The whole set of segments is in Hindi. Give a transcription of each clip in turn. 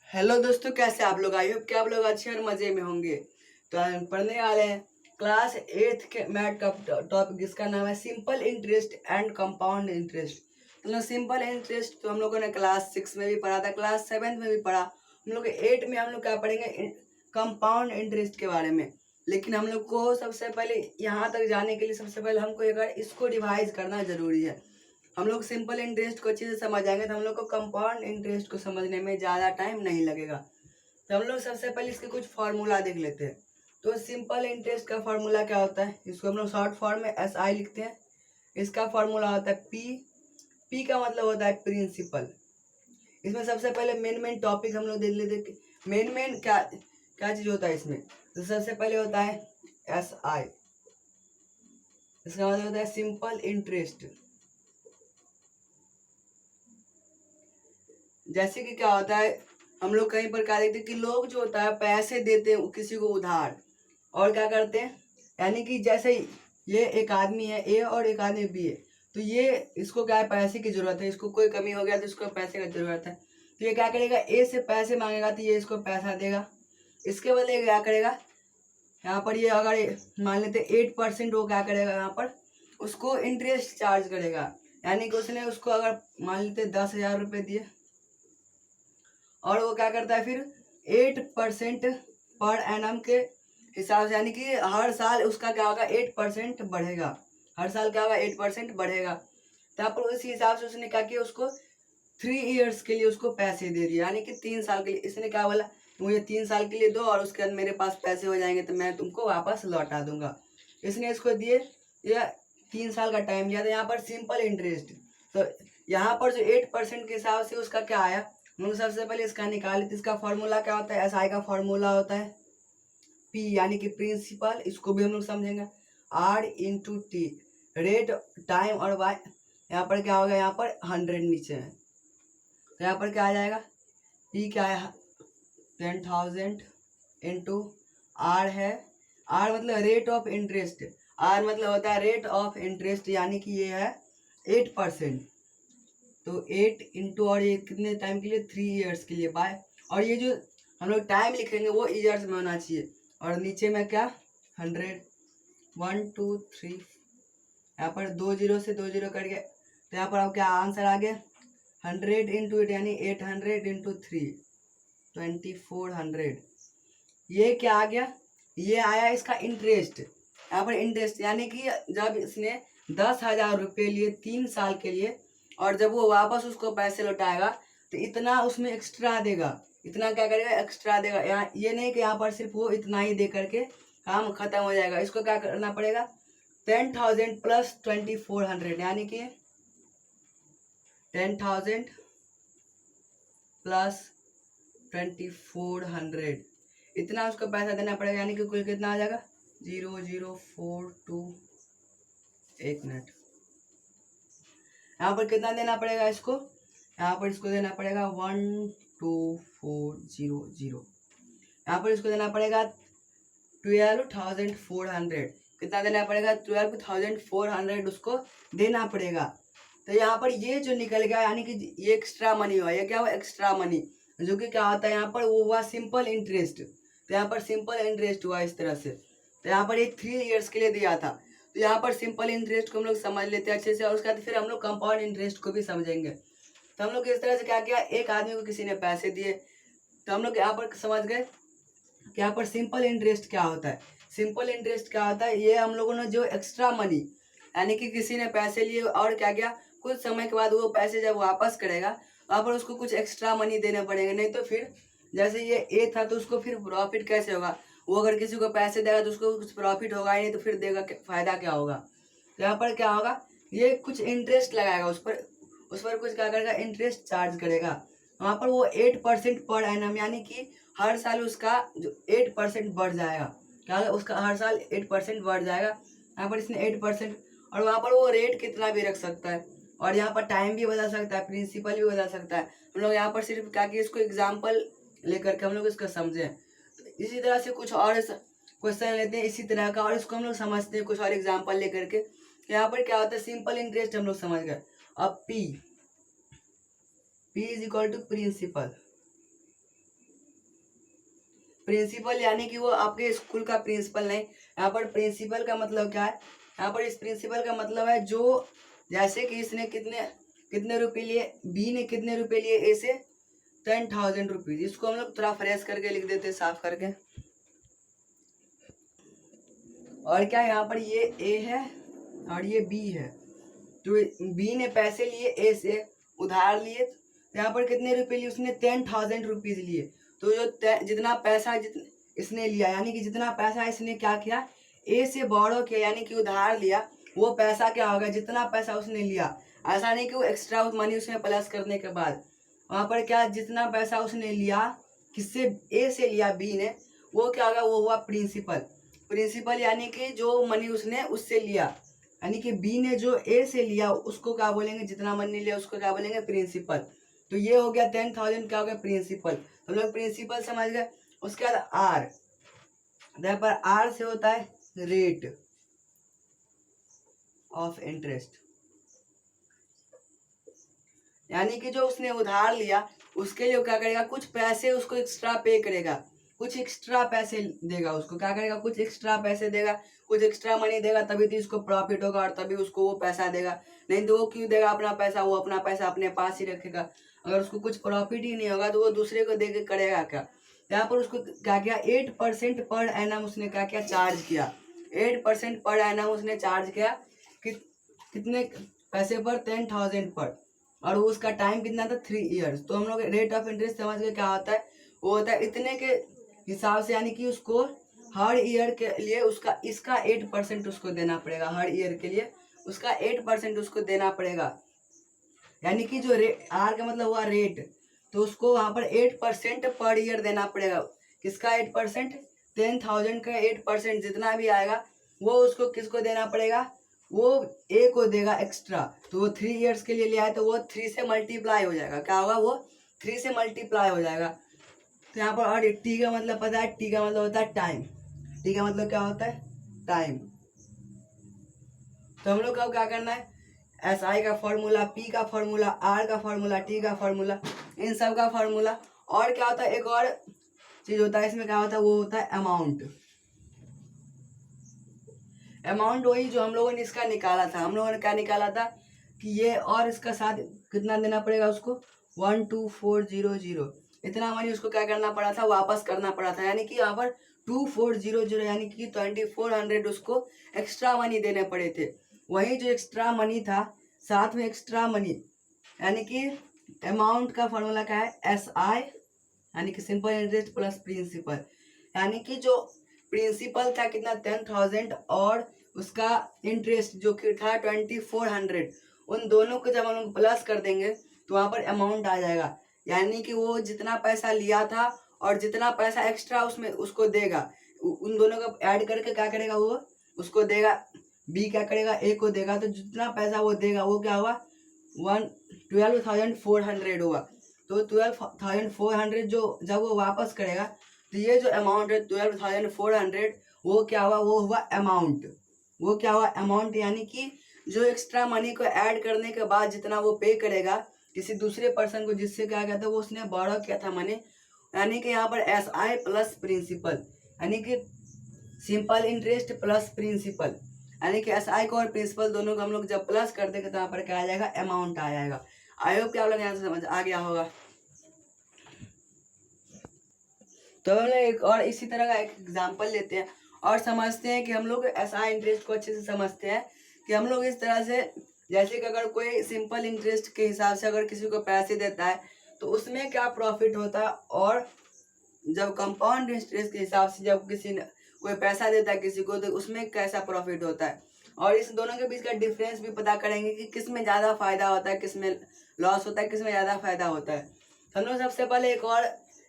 हेलो दोस्तों, कैसे आप लोग? आई होप कि आप लोग अच्छे और मजे में होंगे। तो हम पढ़ने वाले हैं क्लास 8 के मैथ का टॉपिक जिसका नाम है simple interest and compound interest. तो सिंपल इंटरेस्ट तो हम लोगों ने क्लास 6 में भी पढ़ा था, क्लास 7 में भी पढ़ा। हम लोग 8 में हम लोग क्या पढ़ेंगे, कंपाउंड इंटरेस्ट के बारे में। लेकिन हम लोग को सबसे पहले यहाँ तक जाने के लिए सबसे पहले हमको एक बार इसको रिवाइज करना जरूरी है। हम लोग सिंपल इंटरेस्ट को अच्छे से समझ जाएंगे तो हम लोग को कंपाउंड इंटरेस्ट को समझने में ज़्यादा टाइम नहीं लगेगा। तो हम लोग सबसे पहले इसके कुछ फार्मूला देख लेते हैं। तो सिंपल इंटरेस्ट का फार्मूला क्या होता है, इसको हम लोग शॉर्ट फॉर्म में SI लिखते हैं। इसका फार्मूला होता है पी का मतलब होता है प्रिंसिपल। इसमें सबसे पहले मेन टॉपिक हम लोग देख लेते हैं। मेन क्या क्या चीज़ होता है इसमें। तो सबसे पहले होता है SI, इसका मतलब होता है सिंपल इंटरेस्ट। जैसे कि क्या होता है, हम लोग कहीं पर क्या देखते हैं कि लोग जो होता है पैसे देते हैं किसी को उधार, और क्या करते हैं, यानी कि जैसे ये एक आदमी है A और एक आदमी B है। तो ये इसको क्या है, पैसे की जरूरत है, इसको कोई कमी हो गया तो इसको पैसे की जरूरत है। तो ये क्या करेगा, A से पैसे मांगेगा तो ये इसको पैसा देगा। इसके बदले क्या करेगा, यहाँ पर ये अगर मान लेते 8%, वो क्या करेगा यहाँ पर उसको इंटरेस्ट चार्ज करेगा। यानी कि उसने उसको अगर मान लेते 10,000 रुपये दिए और वो क्या करता है फिर 8% पर एनम के हिसाब से, यानी कि हर साल उसका क्या होगा 8% बढ़ेगा। हर साल क्या होगा 8% बढ़ेगा। तो यहाँ पर उसी हिसाब से उसने क्या किया, उसको 3 इयर्स के लिए उसको पैसे दे दिए, यानी कि 3 साल के लिए। इसने क्या बोला, मुझे 3 साल के लिए दो और उसके बाद मेरे पास पैसे हो जाएंगे तो मैं तुमको वापस लौटा दूंगा। इसने इसको दिए, या 3 साल का टाइम दिया था। यहाँ पर सिंपल इंटरेस्ट, तो यहाँ पर जो 8% के हिसाब से उसका क्या आया, हम लोग सबसे पहले इसका निकाले। तो इसका फॉर्मूला क्या होता है, SI का फॉर्मूला होता है P यानी कि प्रिंसिपल। इसको भी हम लोग समझेंगे R/T, रेट, टाइम और वाई। यहाँ पर क्या होगा, यहाँ पर 100 नीचे है तो यहाँ पर क्या आ जाएगा, P क्या है 10,000 इंटू R है। R मतलब रेट ऑफ इंटरेस्ट, R मतलब होता है रेट ऑफ इंटरेस्ट, यानी कि ये है 8%। तो 8 इंटू, और ये कितने टाइम के लिए, 3 इयर्स के लिए, बाय। और ये जो हम लोग टाइम लिखेंगे वो ईयर्स में होना चाहिए। और नीचे में क्या 100, 1 2 3, यहाँ पर 2 0 से 2 0 कट गया। तो यहाँ पर अब क्या आंसर आ गया, 100 इंटू 8 यानी 800 इंटू 3, 2400। ये क्या आ गया, ये आया इसका इंटरेस्ट। यहाँ पर इंटरेस्ट यानी कि जब इसने 10,000 रुपये लिए 3 साल के लिए, और जब वो वापस उसको पैसे लौटाएगा तो इतना उसमें एक्स्ट्रा देगा। इतना क्या करेगा, एक्स्ट्रा देगा। यहाँ ये नहीं कि यहाँ पर सिर्फ वो इतना ही दे करके काम खत्म हो जाएगा। इसको क्या करना पड़ेगा, 10,000 प्लस 2400, यानी कि 10,000 प्लस 2400, इतना उसको पैसा देना पड़ेगा। यानी कि कुल कितना आ जाएगा, 0042, एक मिनट। यहाँ पर कितना देना पड़ेगा इसको, यहाँ पर इसको देना पड़ेगा 12400। यहाँ पर इसको देना पड़ेगा 12,400। कितना देना पड़ेगा, 12,400 उसको देना पड़ेगा। तो यहाँ पर ये जो निकल गया, यानी कि ये एक्स्ट्रा मनी हुआ। ये क्या हुआ, एक्स्ट्रा मनी, जो कि क्या होता है यहाँ पर, वो हुआ सिंपल इंटरेस्ट। तो यहाँ पर सिंपल इंटरेस्ट हुआ इस तरह से। तो यहाँ पर ये 3 इयर्स के लिए दिया था। तो यहाँ पर सिंपल इंटरेस्ट को हम लोग समझ लेते हैं अच्छे से, और उसके बाद फिर हम लोग कंपाउंड इंटरेस्ट को भी समझेंगे। तो हम लोग इस तरह से क्या किया, एक आदमी को किसी ने पैसे दिए, तो हम लोग यहाँ पर समझ गए कि यहाँ पर सिंपल इंटरेस्ट क्या होता है। सिंपल इंटरेस्ट क्या होता है, ये हम लोगों ने जो एक्स्ट्रा मनी, यानी कि किसी ने पैसे लिए और क्या किया, कुछ समय के बाद वो पैसे जब वापस करेगा वहाँ पर उसको कुछ एक्स्ट्रा मनी देने पड़ेंगे। नहीं तो फिर जैसे ये A था तो उसको फिर प्रॉफिट कैसे होगा, वो अगर किसी को पैसे देगा तो उसको कुछ प्रॉफिट होगा ही नहीं, तो फिर देगा फायदा क्या होगा। तो यहाँ पर क्या होगा, ये कुछ इंटरेस्ट लगाएगा उस पर कुछ क्या करेगा, इंटरेस्ट चार्ज करेगा। वहाँ पर वो 8% पर एनम, यानी कि हर साल उसका जो 8% बढ़ जाएगा। क्या होगा, उसका हर साल 8% बढ़ जाएगा। यहाँ पर इसने 8%, और वहाँ पर वो रेट कितना भी रख सकता है, और यहाँ पर टाइम भी बदल सकता है, प्रिंसिपल भी बदल सकता है। हम लोग यहाँ पर सिर्फ क्या कि इसको एग्जाम्पल लेकर के हम लोग इसको समझें। तो इसी तरह से कुछ और क्वेश्चन लेते हैं इसी तरह का, और इसको हम लोग समझते हैं कुछ और एग्जाम्पल लेकर के। यहाँ पर क्या होता है, सिंपल इंटरेस्ट हम लोग समझ गए। अब P is equal to principal. Principal यानी कि वो आपके स्कूल का प्रिंसिपल नहीं। यहाँ पर प्रिंसिपल का मतलब क्या है, यहाँ पर इस प्रिंसिपल का मतलब है जो, जैसे कि इसने कितने कितने रुपए लिए, बी ने कितने रुपए लिए ए से, 10,000 रुपीज। इसको हम लोग थोड़ा फ्रेश करके लिख देते हैं, साफ करके। और क्या यहाँ पर ये ए है और ये बी है, तो बी ने पैसे लिए ए से, उधार लिए। यहाँ पर कितने रुपए लिए उसने, 10,000 रुपीज लिए। तो जो जितना पैसा इसने लिया, यानी कि जितना पैसा इसने क्या किया, ए से बोरो किया, यानी कि उधार लिया, वो पैसा क्या होगा, जितना पैसा उसने लिया। ऐसा नहीं कि वो एक्स्ट्रा मनी उसमें प्लस करने के बाद, वहाँ पर क्या, जितना पैसा उसने लिया, किससे, ए से लिया बी ने, वो क्या होगा, वो हुआ प्रिंसिपल। प्रिंसिपल यानी कि जो मनी उसने उससे लिया, यानी कि बी ने जो ए से लिया उसको क्या बोलेंगे, जितना मनी लिया उसको क्या बोलेंगे, प्रिंसिपल। तो ये हो गया 10,000, क्या हो गया, प्रिंसिपल। हम लोग प्रिंसिपल समझ गए। उसके बाद आर, यहाँ पर आर से होता है रेट ऑफ इंटरेस्ट, यानी कि जो उसने उधार लिया उसके लिए क्या करेगा, कुछ पैसे उसको एक्स्ट्रा पे करेगा, कुछ एक्स्ट्रा पैसे देगा उसको, क्या करेगा, कुछ एक्स्ट्रा पैसे देगा, कुछ एक्स्ट्रा मनी देगा, तभी तो इसको प्रॉफिट होगा और तभी उसको वो पैसा देगा। नहीं तो वो क्यों देगा अपना पैसा, वो अपना पैसा अपने पास ही रखेगा। अगर उसको कुछ प्रॉफिट ही नहीं होगा तो वो दूसरे को दे के करेगा क्या। यहाँ पर उसको क्या किया, 8% पर एनम उसने क्या किया, चार्ज किया। 8% पर एनम उसने चार्ज किया, कितने पैसे पर, 10,000 पर, और उसका टाइम कितना था, 3 ईयर्स। तो हम लोग रेट ऑफ इंटरेस्ट समझ के क्या होता है, वो होता है इतने के हिसाब से, यानी कि उसको हर ईयर के लिए उसका इसका 8% उसको देना पड़ेगा, हर ईयर के लिए उसका 8% उसको देना पड़ेगा। यानी कि जो आर का मतलब हुआ रेट, तो उसको वहाँ पर 8% पर ईयर देना पड़ेगा। किसका 8%, 10,000 का 8%, जितना भी आएगा वो उसको किसको देना पड़ेगा, वो ए को देगा एक्स्ट्रा। तो वो 3 ईयर्स के लिए लिया है, तो वो 3 से मल्टीप्लाई हो जाएगा, क्या होगा, वो 3 से मल्टीप्लाई हो जाएगा। तो यहाँ पर, और टी का मतलब पता है, टी का मतलब होता है टाइम। टी का मतलब क्या होता है, टाइम। तो हम लोग को क्या करना है, एस आई का फॉर्मूला, पी का फॉर्मूला, आर का फॉर्मूला, टी का फॉर्मूला, इन सब का फॉर्मूला। और क्या होता है, एक और चीज होता है इसमें, क्या होता है, वो होता है अमाउंट। अमाउंट वही जो हम लोगों ने इसका निकाला था, हम लोगों ने क्या निकाला था कि ये और इसका साथ कितना देना पड़ेगा उसको, 12400, इतना मनी उसको क्या करना पड़ा था, वापस करना पड़ा था। यानी कि यहाँ पर 2400, यानी कि 2400 उसको एक्स्ट्रा मनी देने पड़े थे। वही जो एक्स्ट्रा मनी था, साथ में एक्स्ट्रा मनी, यानी कि अमाउंट का फॉर्मूला क्या है, एस आई, यानी कि सिंपल इंटरेस्ट प्लस प्रिंसिपल। यानी कि जो प्रिंसिपल था कितना, 10,000, और उसका इंटरेस्ट जो कि था 2400, उन दोनों को जब हम लोग प्लस कर देंगे तो वहाँ पर अमाउंट आ जाएगा। यानी कि वो जितना पैसा लिया था और जितना पैसा एक्स्ट्रा उसमें उसको देगा, उन दोनों को ऐड करके क्या करेगा, वो उसको देगा, बी क्या करेगा, ए को देगा। तो जितना पैसा वो देगा वो क्या हुआ, 12,400 हुआ। तो 12,400 जो जब वो वापस करेगा, तो ये जो अमाउंट है 12,400, वो क्या हुआ, वो हुआ अमाउंट। वो क्या हुआ, अमाउंट, यानी कि जो एक्स्ट्रा मनी को ऐड करने के बाद जितना वो पे करेगा किसी दूसरे पर्सन को, जिससे क्या कहता है वो उसने बोरो किया था मनी। यानी कि यहाँ पर एस आई प्लस प्रिंसिपल, यानी कि सिंपल इंटरेस्ट प्लस प्रिंसिपल, यानी कि एस आई को और प्रिंसिपल दोनों को हम लोग जब प्लस कर देंगे तो यहाँ पर क्या आ जाएगा, अमाउंट आ जाएगा। आई होप कि आप लोग यहाँ से समझ आ गया होगा। तो हम लोग एक और इसी तरह का एक एग्जाम्पल लेते हैं और समझते हैं कि हम लोग एस आई इंटरेस्ट को अच्छे से समझते हैं कि हम लोग इस तरह से, जैसे कि अगर कोई सिंपल इंटरेस्ट के हिसाब से अगर किसी को पैसे देता है तो उसमें क्या प्रॉफिट होता है, और जब कंपाउंड इंटरेस्ट के हिसाब से जब किसी ने कोई पैसा देता है किसी को तो उसमें कैसा प्रॉफिट होता है, और इस दोनों के बीच का डिफरेंस भी पता करेंगे कि किस में ज़्यादा फायदा होता है, किस में लॉस होता है, किस में ज़्यादा फायदा होता है। तो हम लोग सबसे पहले एक और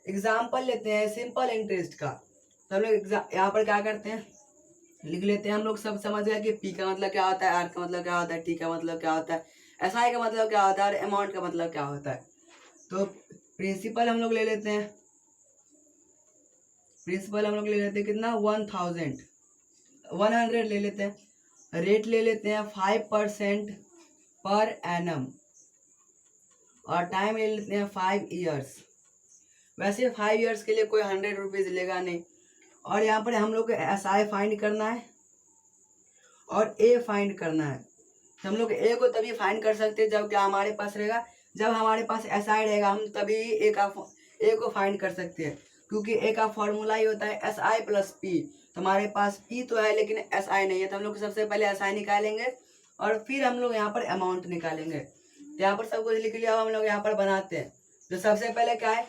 एग्जाम्पल लेते हैं सिंपल इंटरेस्ट का। तो हम लोग यहाँ पर क्या करते हैं, लिख लेते हैं। हम लोग सब समझ गए कि पी का मतलब क्या होता है, आर का मतलब क्या होता है, टी का मतलब क्या होता है, एस आई का मतलब क्या होता है, और अमाउंट का मतलब क्या होता है। तो प्रिंसिपल हम लोग ले लेते हैं, प्रिंसिपल हम लोग ले लेते हैं कितना, 100 ले लेते हैं। रेट ले लेते हैं 5% पर एनम, और टाइम ले लेते हैं 5 ईयर्स। वैसे 5 ईयर्स के लिए कोई 100 रुपीज़ लेगा नहीं। और यहाँ पर हम लोग को SI फाइंड करना है और A फाइंड करना है। हम लोग A को तभी फाइंड कर सकते हैं जब क्या हमारे पास रहेगा, जब हमारे पास SI रहेगा, हम तभी A को फाइंड कर सकते हैं, क्योंकि A का फॉर्मूला ही होता है SI प्लस P। तो हमारे पास P तो है लेकिन SI नहीं है, तो हम लोग सबसे पहले SI निकालेंगे और फिर हम लोग यहाँ पर अमाउंट निकालेंगे। तो यहाँ पर सब कुछ लिख लिया, हम लोग यहाँ पर बनाते हैं। तो सबसे पहले क्या है,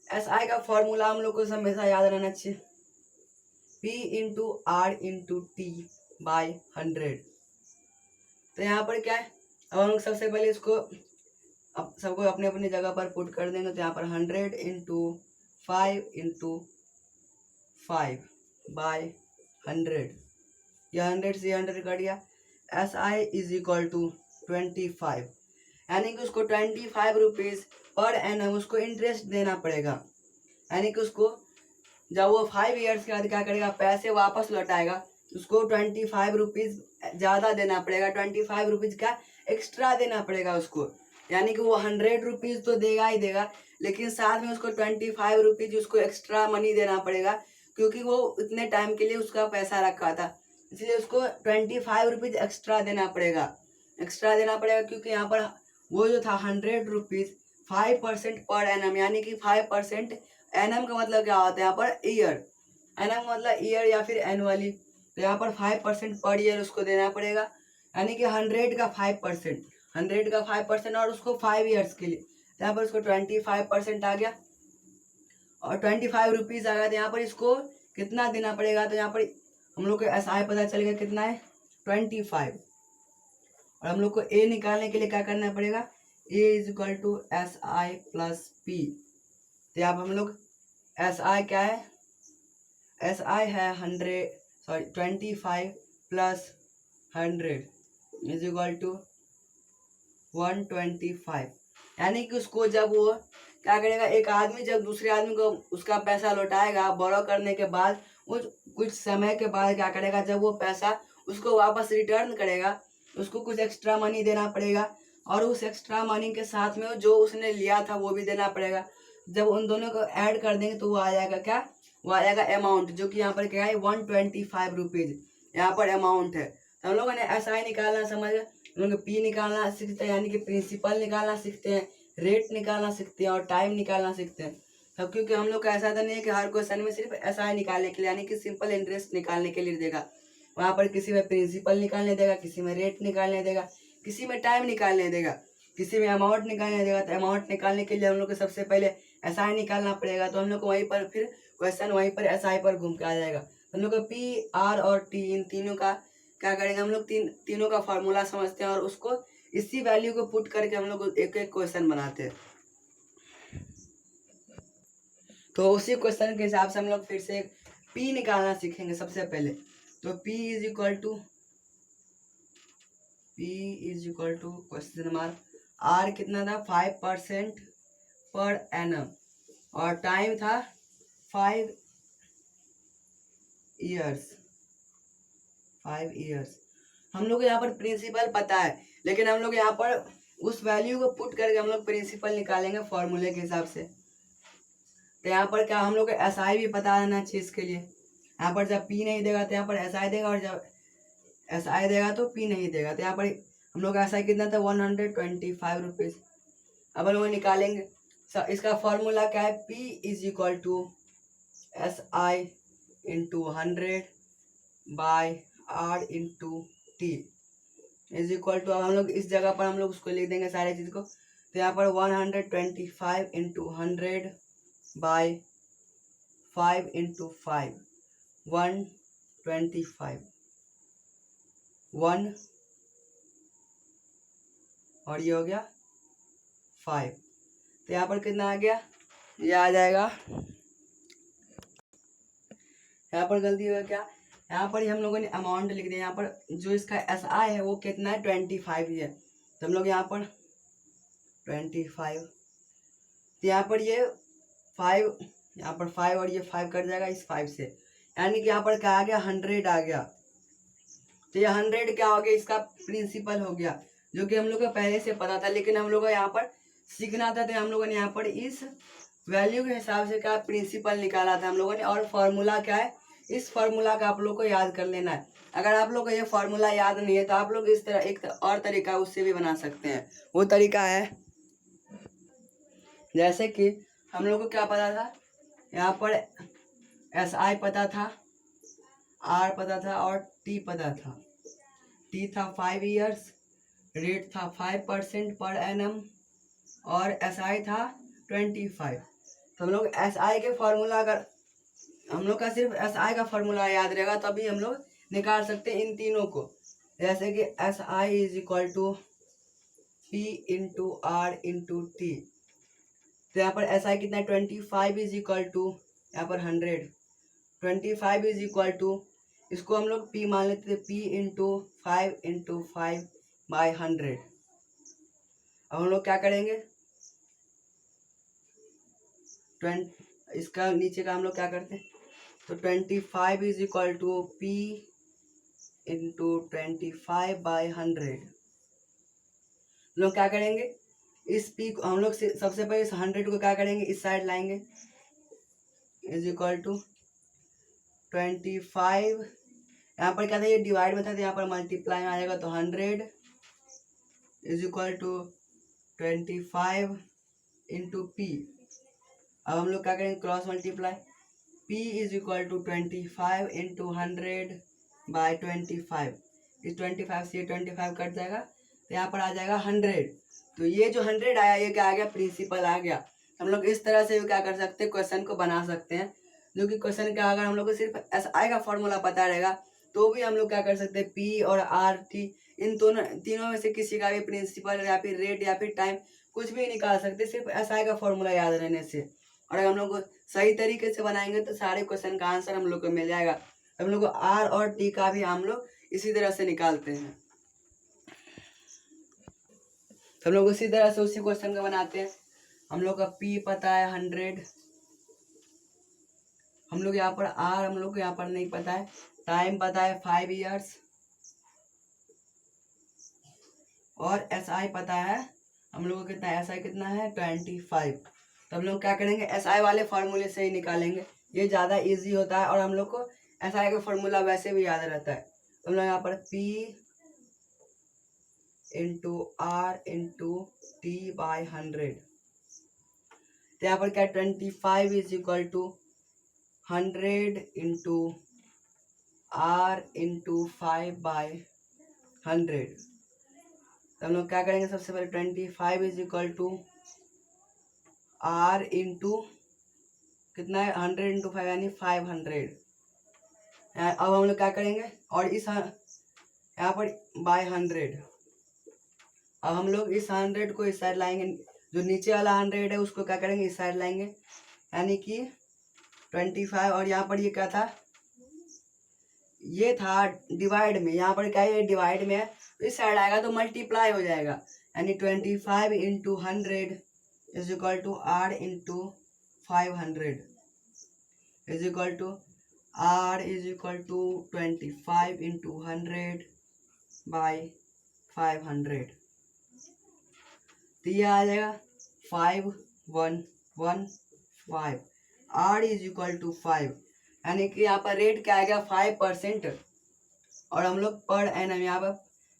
SI का फॉर्मूला हम लोग को हमेशा याद रहना चाहिए, P into R into T by 100। तो यहाँ पर क्या है, अब हम लोग सबसे पहले इसको अब सबको अपने अपनी जगह पर पुट कर देंगे। तो यहाँ पर 100 इंटू 5 इंटू 5 बाई 100, यह 100 से 100 कट गया। SI इज इक्वल टू 25, यानी कि उसको 25 रुपीज़ पर एनम उसको इंटरेस्ट देना पड़ेगा। यानी कि उसको जब वो 5 ईयर्स के बाद क्या करेगा, पैसे वापस लौटाएगा, उसको 25 रुपीज़ ज़्यादा देना पड़ेगा, 25 रुपीज़ का एक्स्ट्रा देना पड़ेगा उसको। यानी कि वो 100 रुपीज़ तो देगा ही देगा, लेकिन साथ में उसको 25 रुपीज़ उसको एक्स्ट्रा मनी देना पड़ेगा, क्योंकि वो इतने टाइम के लिए उसका पैसा रखा था, इसलिए उसको 25 रुपीज़ एक्स्ट्रा देना पड़ेगा। क्योंकि यहाँ पर वो जो था 100 रुपीज़ 5% पर एनम, यानी कि 5%। एनम का मतलब क्या होता है यहाँ पर, ईयर। एनम का मतलब ईयर या फिर एनुअली। तो यहाँ पर 5% पर ईयर उसको देना पड़ेगा, यानी कि 100 का 5% और उसको 5 ईयर्स के लिए। तो यहाँ पर उसको 25% आ गया और 25 रुपीज़ आ गया। तो यहाँ पर इसको कितना देना पड़ेगा, तो यहाँ पर हम लोग को SI पता चल गया कितना है, 25। और हम लोग को A निकालने के लिए क्या करना पड़ेगा, A is equal to SI plus P। तो यहाँ पर हम लोग SI क्या है, SI है 25 प्लस 100 इज इक्वल टू 125। यानी कि उसको जब वो क्या करेगा, एक आदमी जब दूसरे आदमी को उसका पैसा लौटाएगा बोरो करने के बाद, वो कुछ समय के बाद क्या करेगा, जब वो पैसा उसको वापस रिटर्न करेगा, उसको कुछ एक्स्ट्रा मनी देना पड़ेगा और उस एक्स्ट्रा मनी के साथ में जो उसने लिया था वो भी देना पड़ेगा। जब उन दोनों को ऐड कर देंगे तो वो आ जाएगा क्या, वो आ जाएगा अमाउंट, जो कि यहाँ पर क्या है 125 रुपीज़ यहाँ पर अमाउंट है। तो हम लोगों ने SI निकालना समझ गए, हम लोग P निकालना सीखते हैं, यानी कि प्रिंसिपल निकालना सीखते हैं, रेट निकालना सीखते हैं और टाइम निकालना सीखते हैं। तब क्योंकि हम लोग का ऐसा तो नहीं है कि हर क्वेश्चन में सिर्फ SI निकालने के लिए, यानी कि सिंपल इंटरेस्ट निकालने के लिए देगा, वहाँ पर किसी में प्रिंसिपल निकालने देगा, किसी में रेट निकालने देगा, किसी में टाइम निकालने देगा, किसी में अमाउंट निकालने देगा। तो अमाउंट निकालने के लिए हम लोग को सबसे पहले SI निकालना पड़ेगा। तो हम लोग को वहीं पर फिर क्वेश्चन वहीं पर SI पर घूम के आ जाएगा। हम लोग को P, R और T इन तीनों का क्या करेंगे, हम लोग तीनों का फॉर्मूला समझते हैं और उसको इसी वैल्यू को पुट करके हम लोग एक एक क्वेश्चन बनाते हैं। तो उसी क्वेश्चन के हिसाब से हम लोग फिर से P निकालना सीखेंगे सबसे पहले। तो P is equal to question mark R कितना था, 5% पर एनम और टाइम था 5 ईयर्स। हम लोग यहाँ पर प्रिंसिपल पता है, लेकिन हम लोग यहाँ पर उस वैल्यू को पुट करके हम लोग प्रिंसिपल निकालेंगे फॉर्मूले के हिसाब से। तो यहाँ पर क्या हम लोग को SI भी पता रहना चाहिए इसके लिए। यहाँ पर जब P नहीं देगा तो यहाँ पर SI देगा, और जब SI देगा तो P नहीं देगा। तो यहाँ पर हम लोग का SI कितना था, 125 रुपीज़। अब हम लोग निकालेंगे इसका फॉर्मूला क्या है, P is equal to SI into 100 by R into T is equal to, अब हम लोग इस जगह पर हम लोग उसको लिख देंगे सारे चीज़ को। तो यहाँ पर 125 इंटू 100 बाई 5 इंटू 5 125 1 और ये हो गया 5। तो यहाँ पर कितना आ गया, ये आ जाएगा, यहाँ पर गलती होगा क्या, यहाँ पर ही हम लोगों ने अमाउंट लिख दिया। यहाँ पर जो इसका SI है वो कितना है, 25 ही है। तो हम लोग यहाँ पर 25, तो यहाँ पर ये 5, यहाँ पर 5 और ये 5 कट जाएगा इस 5 से, यानी कि यहाँ पर क्या आ गया, 100 आ गया। तो ये 100 क्या हो गया, इसका प्रिंसिपल हो गया, जो कि हम लोग को पहले से पता था, लेकिन हम लोग को यहाँ पर सीखना था। तो हम लोगों ने यहाँ पर इस वैल्यू के हिसाब से क्या प्रिंसिपल निकाला था हम लोगों ने, और फॉर्मूला क्या है, इस फॉर्मूला का आप लोग को याद कर लेना है। अगर आप लोग को ये फॉर्मूला याद नहीं है तो आप लोग इस तरह एक और तरीका उससे भी बना सकते हैं। वो तरीका है, जैसे कि हम लोग को क्या पता था, यहाँ पर SI पता था, R पता था और T पता था। T था 5 ईयर्स, रेट था 5% पर एनम और SI था 25। तो हम लोग SI के फॉर्मूला, अगर हम लोग का सिर्फ SI का फॉर्मूला याद रहेगा तभी हम लोग निकाल सकते हैं इन तीनों को। जैसे कि SI is equal to P into R into T। तो यहाँ पर SI कितना है, 25 इज इक्वल टू, यहाँ पर 100, 25 इज इक्वल टू, इसको हम लोग P मान लेते थे, P इंटू 5 बाई 100। अब हम लोग क्या करेंगे, इसका नीचे का हम लोग क्या करते हैं, तो 25 is equal to P into 25 by 100। लोग क्या करेंगे, इस P को हम लोग सबसे पहले इस 100 को क्या करेंगे, इस साइड लाएंगे, इज इक्वल टू 25, यहाँ पर क्या था, ये डिवाइड में था तो यहाँ पर मल्टीप्लाई में आ जाएगा, तो 100 is equal to 25 into P। अब हम लोग क्या करेंगे, cross multiply, P is equal to 25 into 100 by 25। इस 25 से 25 कट जाएगा तो यहाँ पर आ जाएगा 100। तो ये जो 100 आया, ये क्या आ गया, प्रिंसिपल आ गया। हम लोग इस तरह से भी क्या कर सकते हैं, क्वेश्चन को बना सकते हैं। जो कि क्वेश्चन का अगर हम लोग को सिर्फ SI का फॉर्मूला पता रहेगा तो भी हम लोग क्या कर सकते हैं, P और R T इन तीनों में से किसी का भी प्रिंसिपल या फिर रेट या फिर टाइम कुछ भी निकाल सकते हैं, सिर्फ SI का फॉर्मूला याद रहने से। और अगर हम लोग को सही तरीके से बनाएंगे तो सारे क्वेश्चन का आंसर हम लोग को मिल जाएगा। हम लोग को R और T का भी हम लोग इसी तरह से निकालते हैं। तो हम लोग उसी तरह से उसी क्वेश्चन का बनाते हैं। हम लोग का P पता है 100, हम लोग यहाँ पर R हम लोग को यहाँ पर नहीं पता है, टाइम पता है 5 ईयर्स और SI पता है हम लोग को कितना है, SI कितना है 25। तो हम लोग क्या करेंगे, SI वाले फॉर्मूले से ही निकालेंगे, ये ज़्यादा इजी होता है और हम लोग को SI का फॉर्मूला वैसे भी याद रहता है। तो हम लोग यहाँ पर P into R into T by 100। तो यहाँ पर क्या 25 is equal to 100 into R into 5 by 100। तो हम लोग क्या करेंगे, सबसे पहले 25 is equal to R into कितना है 100 इंटू 5 यानी 500। अब हम लोग क्या करेंगे, और इस यहाँ पर बाय 100, अब हम लोग इस 100 को इस साइड लाएंगे, जो नीचे वाला 100 है उसको क्या करेंगे, इस साइड लाएंगे, यानी कि 25। और यहाँ पर ये क्या था, ये था डिवाइड में, यहाँ पर क्या है, ये डिवाइड में है, तो इस साइड आएगा तो मल्टीप्लाई हो जाएगा, यानी 25 into 100 is equal to R into 500 is equal to R is equal to 25 into 100 by 500। तो ये आ जाएगा 5115। R इज इक्वल टू 5, यानी कि यहाँ पर रेट क्या आ गया 5%। और हम लोग पर एनम यहाँ पर,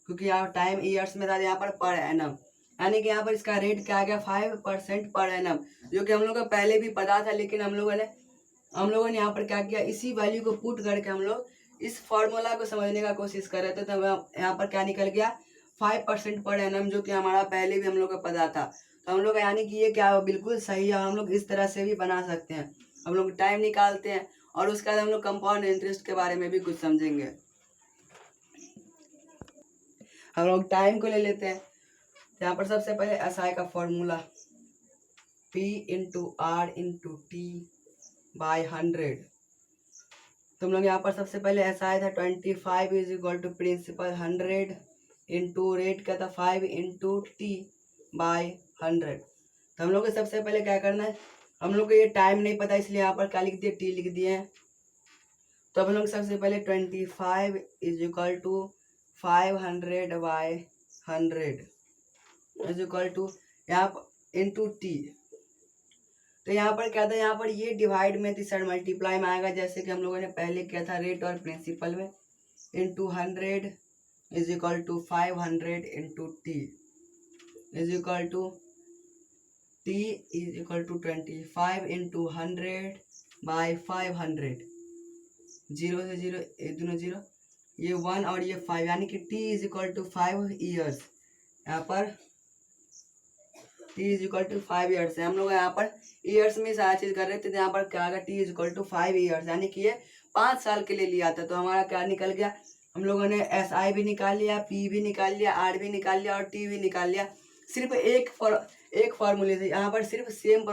क्योंकि यहाँ टाइम ईयर्स में था, यहाँ पर एनम, यानी कि यहाँ पर इसका रेट क्या आ गया 5% पर एनम, जो कि हम लोग को पहले भी पता था, लेकिन हम लोगों ने यहाँ पर क्या किया, इसी वैल्यू को पुट करके हम लोग इस फॉर्मूला को समझने का कोशिश कर रहे थे। तो यहाँ पर क्या निकल गया 5% पर एनम, जो कि हमारा पहले भी हम लोग को पता था। तो हम लोग यानी कि ये क्या बिल्कुल सही है, हम लोग इस तरह से भी बना सकते हैं। हम लोग टाइम निकालते हैं और उसके बाद हम लोग कंपाउंड इंटरेस्ट के बारे में भी कुछ समझेंगे। हम लोग टाइम को ले लेते हैं। यहाँ पर सबसे पहले SI का formula P into R into T by 100। तुम लोग यहाँ पर सबसे पहले SI था 25 is equal to principal 100 into rate क्या था 5 इंटू T बाई 100। तो हम लोग को सबसे पहले क्या करना है, हम लोग को ये टाइम नहीं पता, इसलिए यहाँ पर क्या लिख दिए, T लिख दिए हैं। तो हम लोग सबसे पहले 25 is equal to 500 by 100 is equal to यहाँ पर इंटू T। तो यहाँ पर क्या था, यहाँ पर ये डिवाइड में थी सर मल्टीप्लाई में आएगा, जैसे कि हम लोगों ने पहले किया था रेट और प्रिंसिपल में। Into 100 is equal to 500 into T is equal to T is equal to 25 into 100 by 500। 0 से 0 एक दोनों 0, ये 1 और ये 5, यानी कि t is equal to 5 years. यहाँ पर t is equal to 5 years है। हम लोग यहाँ पर ईयर्स में सारा चीज कर रहे थे, तो यहाँ पर क्या आएगा, t is equal to 5 years, यानी कि ये 5 साल के लिए लिया था। तो हमारा क्या निकल गया, हम लोगों ने SI भी निकाल लिया, P भी निकाल लिया, R भी निकाल लिया और T भी निकाल लिया। सिर्फ एक फॉर्मूले से, यहाँ पर सिर्फ सेम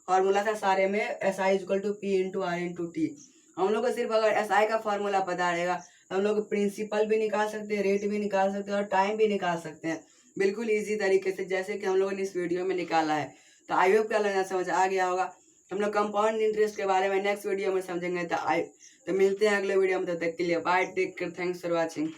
फॉर्मूला था सारे में, SI is equal to P into R into T. हम लोग को सिर्फ अगर SI का फॉर्मूला पता रहेगा, हम लोग प्रिंसिपल भी निकाल सकते हैं, रेट भी निकाल सकते हैं और टाइम भी निकाल सकते हैं, बिल्कुल इजी तरीके से, जैसे कि हम लोगों ने इस वीडियो में निकाला है। तो आई होप क्या समझ आ गया होगा। हम लोग कंपाउंड इंटरेस्ट के बारे में नेक्स्ट वीडियो में समझेंगे। तो मिलते हैं अगले वीडियो में, तब तक के लिए bye, take care, thanks for watching.